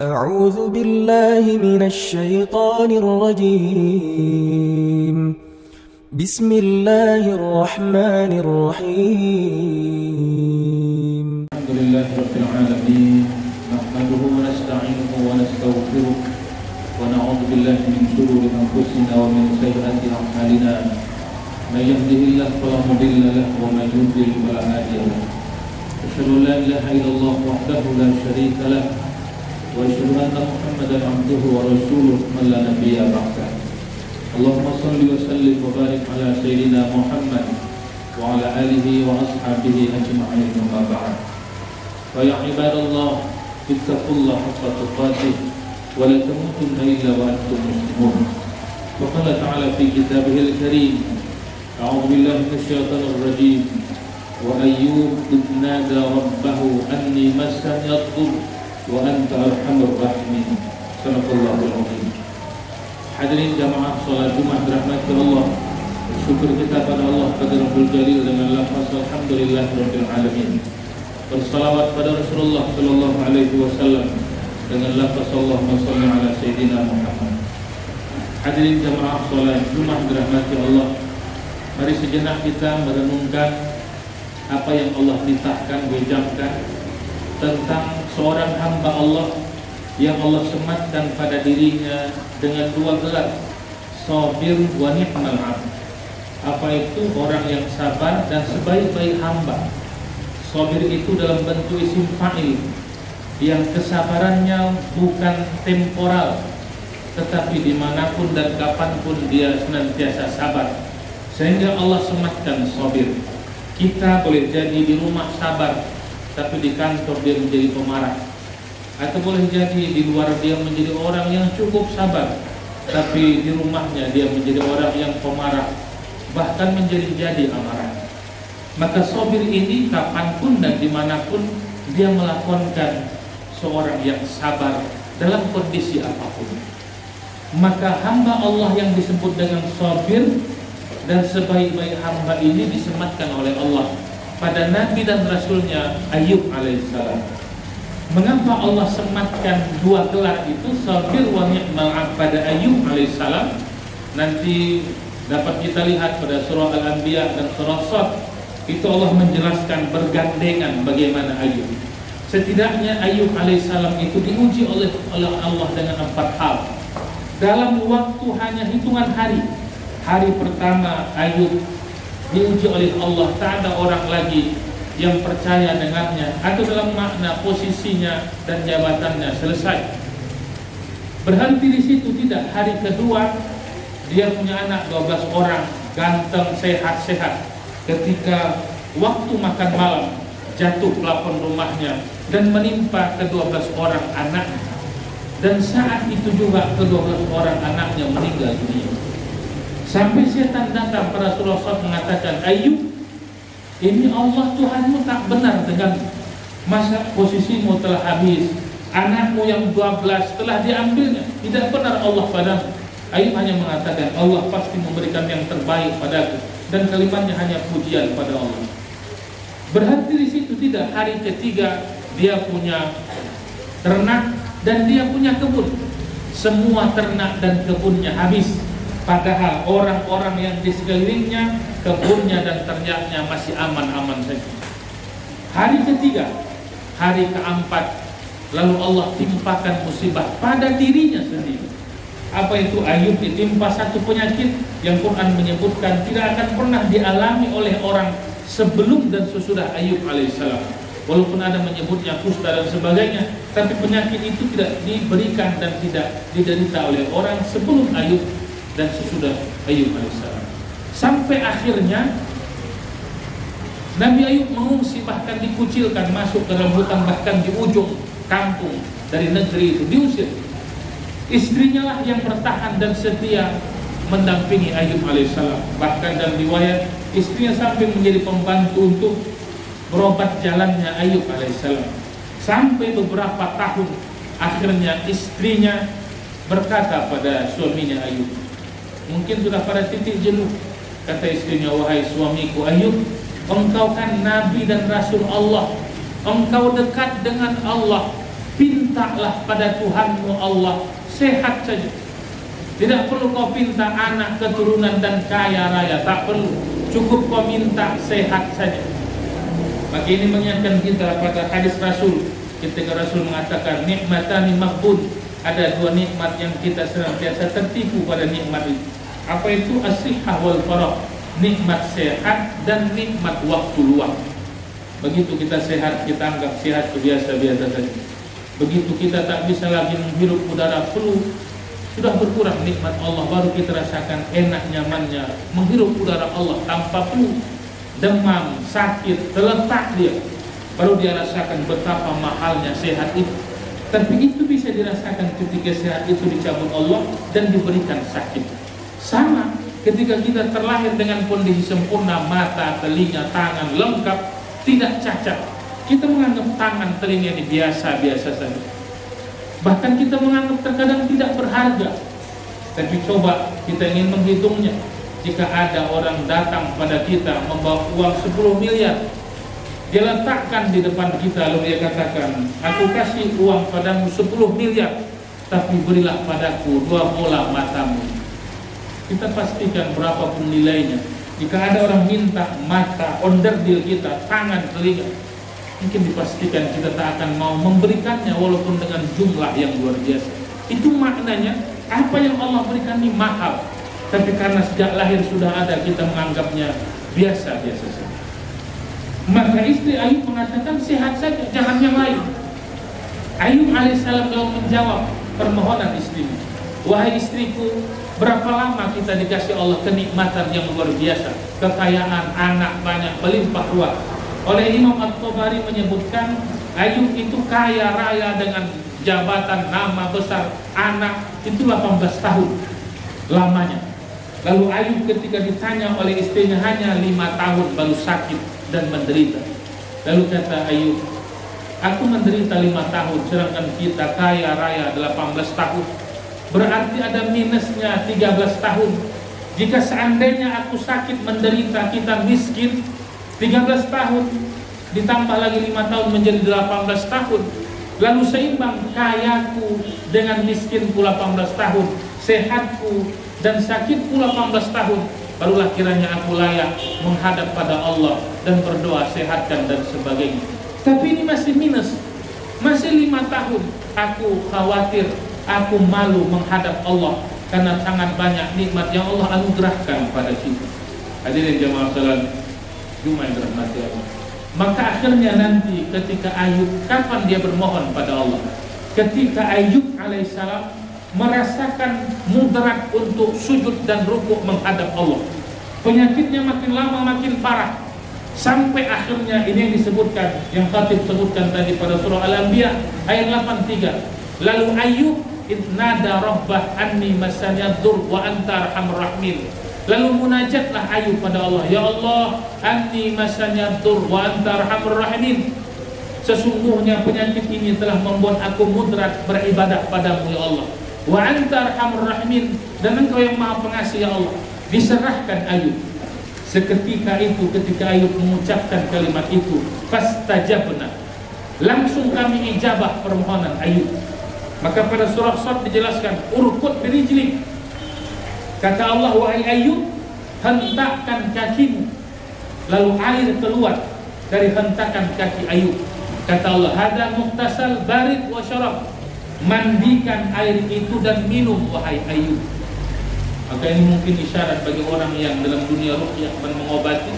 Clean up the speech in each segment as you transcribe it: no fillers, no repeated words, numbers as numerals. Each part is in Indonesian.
أعوذ بالله من الشيطان الرجيم بسم الله الرحمن الرحيم الحمد لله رب العالمين نحمده ونستعينه ونستغفره ونعوذ بالله من شرور أنفسنا ومن سيئات أعمالنا من يهده الله فلا مضل له ومن يضلل فلا هادي له أشهد أن لا إله إلا الله وحده لا شريك له وأشهد أن محمدا عبده ورسوله من لا نبي بعده اللهم صل وسلم وبارك على سيدنا محمد وعلى آله وأصحابه أجمعين أما بعد فيا عباد الله اتقوا الله حق تقاته ولا تموتن إلا وأنتم مسلمون وقال تعالى في كتابه الكريم أعوذ بالله من الشيطان الرجيم وأيوب إذ نادى ربه أني مسني الضر وأنت أرحم الراحمين صدق الله العظيم. Hadirin jamaah salat Jumat dirahmati Allah. Bersyukur kita pada Allah Qadirul Jalil dengan lafaz alhamdulillahirabbil alamin. Bersalawat pada Rasulullah sallallahu alaihi wasallam dengan lafaz Allahumma shalli ala sayyidina Muhammad. Hadirin jamaah salat Jumat dirahmati Allah. Mari sejenak kita merenungkan apa yang Allah titahkan, ucapkan tentang seorang hamba Allah yang Allah sematkan pada dirinya dengan dua gelar, sabir wa ni'mal 'abd. Apa itu? Orang yang sabar dan sebaik-baik hamba. Sabir itu dalam bentuk isim fa'il yang kesabarannya bukan temporal, tetapi dimanapun dan kapanpun dia senantiasa sabar, sehingga Allah sematkan sabir. Kita boleh jadi di rumah sabar, tapi di kantor dia menjadi pemarah. Atau boleh jadi di luar dia menjadi orang yang cukup sabar, tapi di rumahnya dia menjadi orang yang pemarah, bahkan menjadi amarah. Maka sabir ini kapanpun dan dimanapun dia melakonkan seorang yang sabar dalam kondisi apapun. Maka hamba Allah yang disebut dengan sabir dan sebaik-baik hamba ini disematkan oleh Allah pada Nabi dan Rasulnya Ayub alaihissalam. Mengapa Allah sematkan dua gelar itu, sabir wa ni'mal 'abd, pada Ayub alaihissalam? Nanti dapat kita lihat pada surah Al-Anbiya dan surah Shad. Itu Allah menjelaskan bergandengan bagaimana Ayub. Setidaknya Ayub alaihissalam itu diuji oleh Allah dengan 4 hal dalam waktu hanya hitungan hari. Hari pertama Ayub diuji oleh Allah, tak ada orang lagi yang percaya dengannya, atau dalam makna posisinya dan jabatannya selesai. Berhenti di situ tidak. Hari kedua dia punya anak 12 orang, ganteng, sehat-sehat. Ketika waktu makan malam jatuh plafon rumahnya dan menimpa ke-12 orang anaknya, dan saat itu juga ke-12 orang anaknya meninggal dunia. Sampai setan datang pada surah Shad mengatakan, Ayub, ini Allah Tuhanmu tak benar dengan masa posisimu telah habis, anakmu yang 12 telah diambilnya, tidak benar Allah padamu. Ayub hanya mengatakan, Allah pasti memberikan yang terbaik padaku, dan kalimatnya hanya pujian pada Allah. Berhenti di situ tidak. Hari ketiga dia punya ternak dan dia punya kebun. Semua ternak dan kebunnya habis, padahal orang-orang yang di sekelilingnya, kebunnya dan ternaknya masih aman-aman saja. Hari ketiga, hari keempat, lalu Allah timpakan musibah pada dirinya sendiri. Apa itu? Ayub ditimpa satu penyakit yang Quran menyebutkan tidak akan pernah dialami oleh orang sebelum dan sesudah Ayub alaihissalam. Walaupun ada menyebutnya kusta dan sebagainya, tapi penyakit itu tidak diberikan dan tidak diderita oleh orang sebelum Ayub dan sesudah Ayub alaihissalam. Sampai akhirnya Nabi Ayub mengungsi, bahkan dikucilkan, masuk ke dalam hutan, bahkan di ujung kampung dari negeri itu diusir. Istrinya lah yang bertahan dan setia mendampingi Ayub alaihissalam. Bahkan dalam riwayat istrinya sampai menjadi pembantu untuk berobat jalannya Ayub alaihissalam. Sampai beberapa tahun akhirnya istrinya berkata pada suaminya Ayub, mungkin sudah pada titik jenuh, kata istrinya, wahai suamiku Ayub, engkau kan Nabi dan Rasul Allah, engkau dekat dengan Allah, pintalah pada Tuhanmu Allah sehat saja. Tidak perlu kau pinta anak, keturunan dan kaya raya, tak perlu. Cukup kau minta sehat saja. Maka ini mengingatkan kita pada hadis Rasul ketika Rasul mengatakan nikmatani maghbun, ada dua nikmat yang kita senantiasa tertipu pada nikmat itu. Apa itu? As-sihah wal farah, nikmat sehat dan nikmat waktu luang. Begitu kita sehat, kita anggap sehat biasa-biasa saja. Begitu kita tak bisa lagi menghirup udara flu, sudah berkurang nikmat Allah, baru kita rasakan enak nyamannya menghirup udara Allah tanpa flu. Demam, sakit, terletak dia, baru dia rasakan betapa mahalnya sehat itu. Tapi itu bisa dirasakan ketika sehat itu dicabut Allah dan diberikan sakit. Sama ketika kita terlahir dengan kondisi sempurna, mata, telinga, tangan lengkap, tidak cacat, kita menganggap tangan, telinga ini biasa-biasa saja. Bahkan kita menganggap terkadang tidak berharga. Tapi coba kita ingin menghitungnya. Jika ada orang datang pada kita membawa uang 10 miliar, dia letakkan di depan kita, lalu dia katakan, aku kasih uang padamu 10 miliar, tapi berilah padaku 2 bola matamu. Kita pastikan berapapun nilainya. Jika ada orang minta mata, onderdil kita, tangan, telinga, mungkin dipastikan kita tak akan mau memberikannya walaupun dengan jumlah yang luar biasa. Itu maknanya, apa yang Allah berikan ini mahal. Tapi karena sejak lahir sudah ada, kita menganggapnya biasa-biasa saja. Maka istri Ayub mengatakan sehat saja, jangan yang lain. Ayub alaihissalam lalu menjawab permohonan istrinya. Wahai istriku, berapa lama kita dikasih Allah kenikmatan yang luar biasa, kekayaan, anak banyak, melimpah ruah. Oleh Imam At-Tabari menyebutkan Ayub itu kaya raya dengan jabatan, nama besar, anak, itu 18 tahun lamanya. Lalu Ayub ketika ditanya oleh istrinya hanya 5 tahun baru sakit dan menderita. Lalu kata Ayub, aku menderita 5 tahun sedangkan kita kaya raya 18 tahun. Berarti ada minusnya 13 tahun. Jika seandainya aku sakit menderita, kita miskin 13 tahun ditambah lagi 5 tahun menjadi 18 tahun. Lalu seimbang kayaku dengan miskinku 18 tahun, sehatku dan sakitku 18 tahun, barulah kiranya aku layak menghadap pada Allah dan berdoa sehatkan dan sebagainya. Tapi ini masih minus, masih 5 tahun. Aku khawatir, aku malu menghadap Allah karena sangat banyak nikmat yang Allah anugerahkan pada kita. Hadirin jamaah salat Jumat yang dirahmati Allah. Maka akhirnya nanti ketika Ayub, kapan dia bermohon pada Allah? Ketika Ayub alaihissalam merasakan mudarat untuk sujud dan rukuk menghadap Allah, penyakitnya makin lama makin parah, sampai akhirnya ini yang disebutkan, yang Khatib sebutkan tadi pada surah Al-Anbiya ayat 83. Lalu Ayub idnada rabbah anni masanyadur wa anta arhamur rahimin. Lalu munajatlah Ayub pada Allah, ya Allah, anni masanyadur wa anta arhamur rahimin. Sesungguhnya penyakit ini telah membuat aku mudarat beribadah padamu ya Allah. Wa anta arhamur rahimin, dan engkau yang maha pengasih ya Allah. Diserahkan Ayub. Seketika itu, ketika Ayub mengucapkan kalimat itu, fastajabna, langsung kami ijabah permohonan Ayub. Maka pada surah Sad dijelaskan, urkut birijlik. Kata Allah, wahai Ayub, hentakkan kakimu. Lalu air keluar dari hentakan kaki Ayub. Kata Allah, hada muhtasal barid wa syarab. Mandikan air itu dan minum wahai Ayub. Maka ini mungkin isyarat bagi orang yang dalam dunia ruqyah mengobati.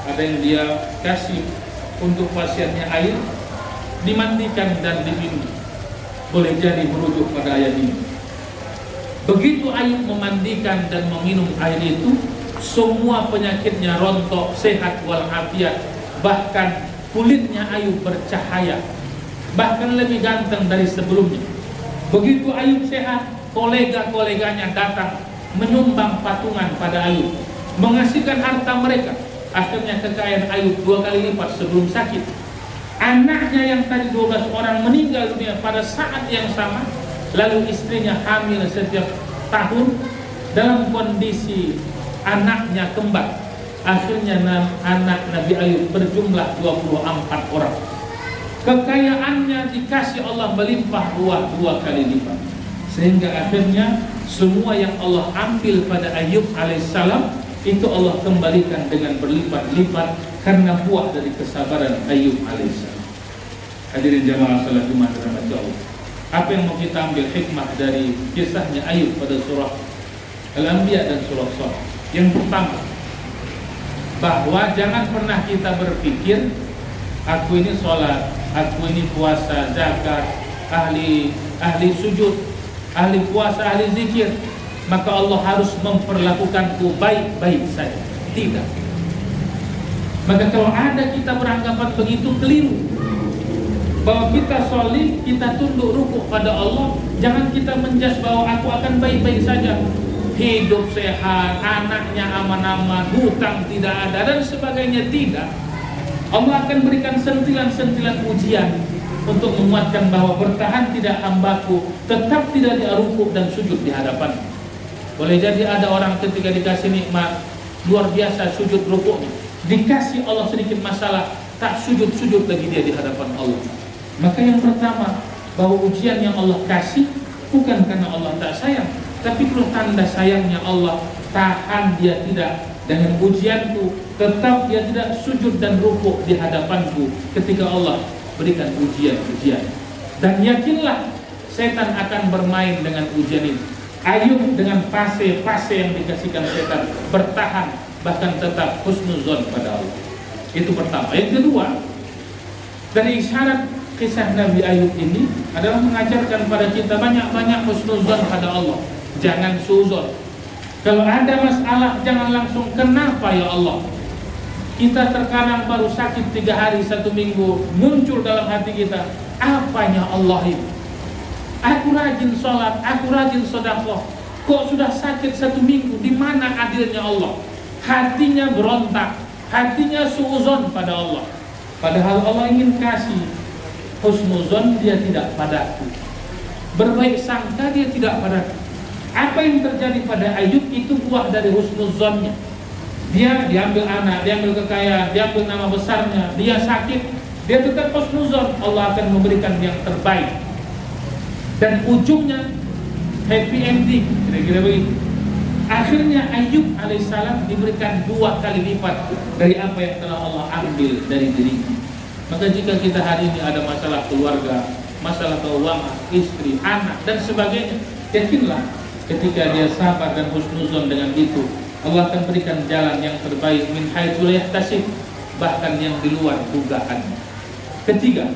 Ada yang dia kasih untuk pasiennya air, dimandikan dan diminum. Boleh jadi merujuk pada ayat ini. Begitu Ayub memandikan dan meminum air itu, semua penyakitnya rontok, sehat walafiat. Bahkan kulitnya Ayub bercahaya, bahkan lebih ganteng dari sebelumnya. Begitu Ayub sehat, kolega-koleganya datang menyumbang patungan pada Ayub, mengasihkan harta mereka. Akhirnya kekayaan Ayub 2 kali lipat sebelum sakit. Anaknya yang tadi 12 orang meninggal dunia pada saat yang sama. Lalu istrinya hamil setiap tahun dalam kondisi anaknya kembar. Akhirnya anak Nabi Ayub berjumlah 24 orang. kekayaannya dikasih Allah melimpah ruah 2 kali lipat, sehingga akhirnya semua yang Allah ambil pada Ayub alaihissalam itu Allah kembalikan dengan berlipat-lipat karena buah dari kesabaran Ayub alaihissalam. Hadirin jamaah salat Jumat rahmat Allah. Apa yang mau kita ambil hikmah dari kisahnya Ayub pada surah Al-Anbiya dan surah Shad? Yang pertama, bahwa jangan pernah kita berpikir aku ini sholat, aku ini puasa, zakat, ahli sujud, ahli puasa, ahli zikir, maka Allah harus memperlakukanku baik-baik saja. Tidak. Maka kalau ada kita beranggapan begitu, keliru. Bahwa kita solih, kita tunduk rukuk pada Allah, jangan kita menjas bahwa aku akan baik-baik saja, hidup sehat, anaknya aman-aman, hutang tidak ada dan sebagainya. Tidak. Allah akan berikan sentilan-sentilan ujian untuk menguatkan bahwa bertahan tidak hambaku, tetap tidak dia rukuk dan sujud di hadapan. Boleh jadi ada orang ketika dikasih nikmat luar biasa sujud rukuknya, dikasih Allah sedikit masalah, tak sujud-sujud lagi dia di hadapan Allah. Maka yang pertama, bahwa ujian yang Allah kasih bukan karena Allah tak sayang, tapi kalau tanda sayangnya Allah, tahan dia tidak dengan ujianku, tetap dia tidak sujud dan rukuk di hadapanku ketika Allah berikan ujian-ujian. Dan yakinlah setan akan bermain dengan ujian ini. Ayub dengan fase-fase yang dikasihkan setan bertahan, bahkan tetap husnuzon pada Allah. Itu pertama. Yang kedua, dari isyarat kisah Nabi Ayub ini adalah mengajarkan pada kita banyak-banyak husnuzon pada Allah. Jangan suzon. Kalau ada masalah jangan langsung kenapa ya Allah. Kita terkadang baru sakit 3 hari 1 minggu, muncul dalam hati kita, apanya Allah ini? Aku rajin sholat, aku rajin sedekah, kok sudah sakit 1 minggu? Di mana adilnya Allah? Hatinya berontak, hatinya suuzon pada Allah. Padahal Allah ingin kasih husnuzon, dia tidak padaku. Berbaik sangka, dia tidak padaku. Apa yang terjadi pada Ayub itu buah dari husnuzonnya. Dia diambil anak, diambil kekayaan, diambil nama besarnya, dia sakit, dia tetap husnuzon, Allah akan memberikan yang terbaik. Dan ujungnya happy ending, kira-kira begitu. Akhirnya Ayub alaihissalam diberikan 2 kali lipat dari apa yang telah Allah ambil dari dirinya. Maka jika kita hari ini ada masalah keluarga, masalah keuangan, istri, anak dan sebagainya, yakinlah ketika dia sabar dan husnuzon dengan itu, Allah akan berikan jalan yang terbaik min haitsu la yahtasib, bahkan yang di luar dugaan. Ketiga,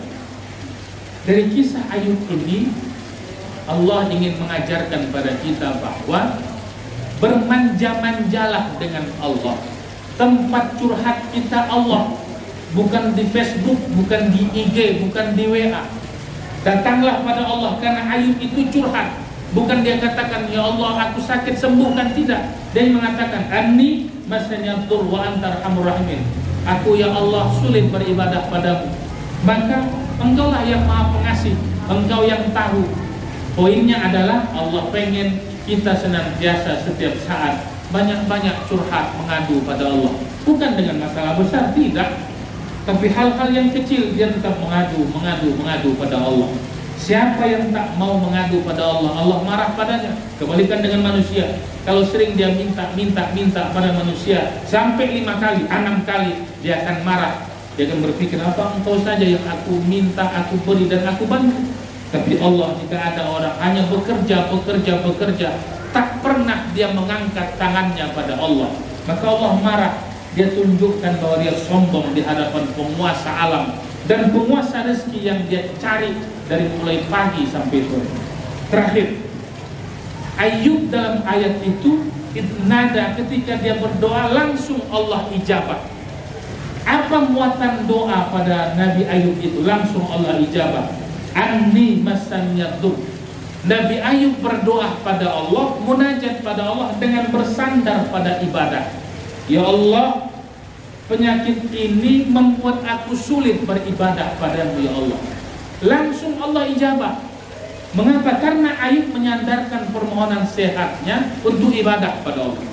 dari kisah Ayub ini Allah ingin mengajarkan pada kita bahwa bermanja-manjalah dengan Allah. Tempat curhat kita Allah, bukan di Facebook, bukan di IG, bukan di WA. Datanglah pada Allah, karena Ayub itu curhat. Bukan dia katakan, ya Allah aku sakit sembuhkan, tidak. Dia mengatakan, Anni masnyadur wa antar arhamur rahimin. Aku ya Allah sulit beribadah padamu, maka engkaulah yang maha pengasih, engkau yang tahu. Poinnya adalah Allah pengen kita senantiasa setiap saat banyak-banyak curhat, mengadu pada Allah. Bukan dengan masalah besar, tidak, tapi hal-hal yang kecil dia tetap mengadu pada Allah. Siapa yang tak mau mengadu pada Allah, Allah marah padanya. Kebalikan dengan manusia, kalau sering dia minta pada manusia sampai 5 kali, 6 kali, dia akan marah. Dia akan berpikir, apa engkau saja yang aku minta, aku beri dan aku bantu. Tapi Allah, jika ada orang hanya bekerja, tak pernah dia mengangkat tangannya pada Allah, maka Allah marah. Dia tunjukkan bahwa dia sombong di hadapan penguasa alam dan penguasa rezeki yang dia cari dari mulai pagi sampai sore. Terakhir, Ayub dalam ayat itu nada ketika dia berdoa langsung Allah ijabah. Apa muatan doa pada Nabi Ayub itu? Langsung Allah ijabah. Anni masanyadur. Nabi Ayub berdoa pada Allah, munajat pada Allah dengan bersandar pada ibadah. Ya Allah, penyakit ini membuat aku sulit beribadah padamu ya Allah. Langsung Allah ijabah. Mengapa? Karena Ayub menyandarkan permohonan sehatnya untuk ibadah pada Allah.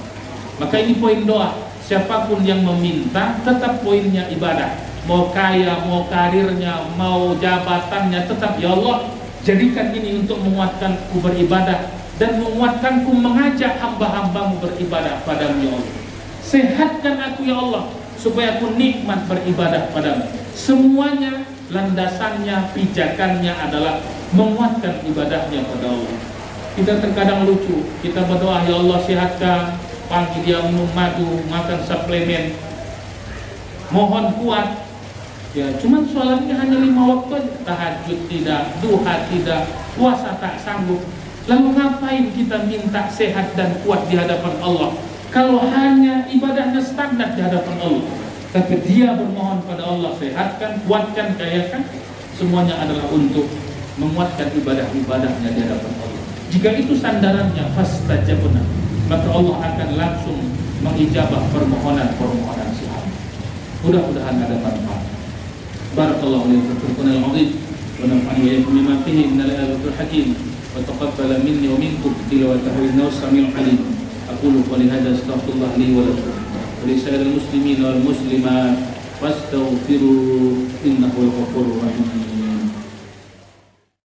Maka ini poin doa. Siapapun yang meminta, tetap poinnya ibadah. mau kaya, mau karirnya, mau jabatannya, tetap ya Allah jadikan ini untuk menguatkanku beribadah dan menguatkanku mengajak hamba-hambamu beribadah padamu ya Allah. Sehatkan aku ya Allah supaya aku nikmat beribadah padamu. Semuanya landasannya, pijakannya adalah menguatkan ibadahnya pada Allah. Kita terkadang lucu, kita berdoa ya Allah sehatkan, pagi dia minum madu, makan suplemen, mohon kuat. Ya, cuman sholatnya hanya 5 waktu aja. Tahajud tidak, duha tidak, puasa tak sanggup. Lalu ngapain kita minta sehat dan kuat di hadapan Allah kalau hanya ibadahnya standar di hadapan Allah? Tapi dia bermohon pada Allah, sehatkan, kuatkan, kayakan, semuanya adalah untuk menguatkan ibadah-ibadahnya di hadapan Allah. Jika itu sandarannya, fastajabna, maka Allah akan langsung mengijabah permohonan-permohonan si hamba. Mudah-mudahan ada manfaat. Barakallahu li wa lakum al-azim wa nafa'ani wa iyyakum bima fihi min al-ayatil hakim wa taqabbala minni wa minkum tilawatahu innahu samiul alim. Aqulu qali hadza astaghfirullah li wa lakum wa li sa'iril muslimin wal muslimat fastaghfiru innahu al-ghafurur rahim.